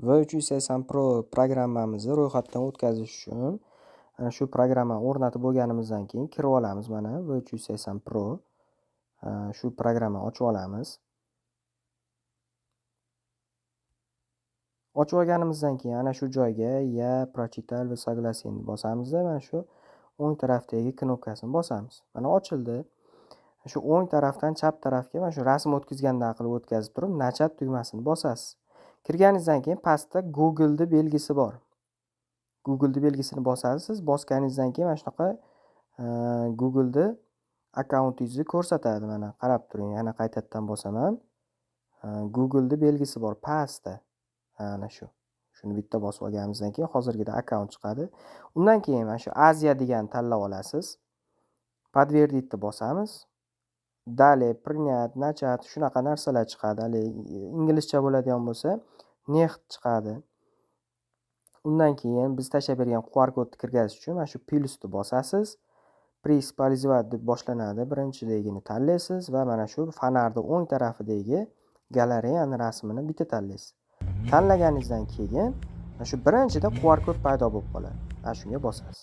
V380 Pro programmamizni ro'yxatdan o'tkazish uchun ana shu programmani o'rnatib bo'lganimizdan keyin kirib olamiz. Mana V380 Pro shu programmani ochib olamiz. Ochib olganimizdan keyin ana shu joyga "Я прочитал вы согласен" bosamizda mana shu o'ng tarafdagi knopkasini bosamiz. Mana ochildi. Shu o'ng tarafdan chap tarafga mana shu rasm o'tkazgandan qilib o'tkazib turib, nachat tugmasini bosasiz. Kirganingizdan keyin pastda Google ni belgisi bor. Google ni belgisini bosasiz. Bosganingizdan keyin mana shunaqa Google ni akkauntingizni ko'rsatadi. Mana qarab turing. Yana qaytadan bosaman. Google ni belgisi bor pastda. Ana shu. Shuni bitta bosib olganimizdan keyin hozirgida akkaunt chiqadi. Undan keyin mana shu Aziya deganni tanlab olasiz. Подтвердить bosamiz. Далее принять, начать shunaqa narsalar chiqadi. Hali inglizcha bo'ladigan bo'lsa, next chiqadi. Undan keyin biz tashlab bergan QR kodni kirgazish uchun mana shu plyusni bosasiz. Использовать deb boshlanadi. Birinchidagini tanlaysiz va mana shu fonarning o'ng tarafidagi galereyani rasmini bitta tanlaysiz. Tanlaganingizdan keyin mana shu birinchida QR kod paydo bo'lib qoladi. Ana shunga bosasiz.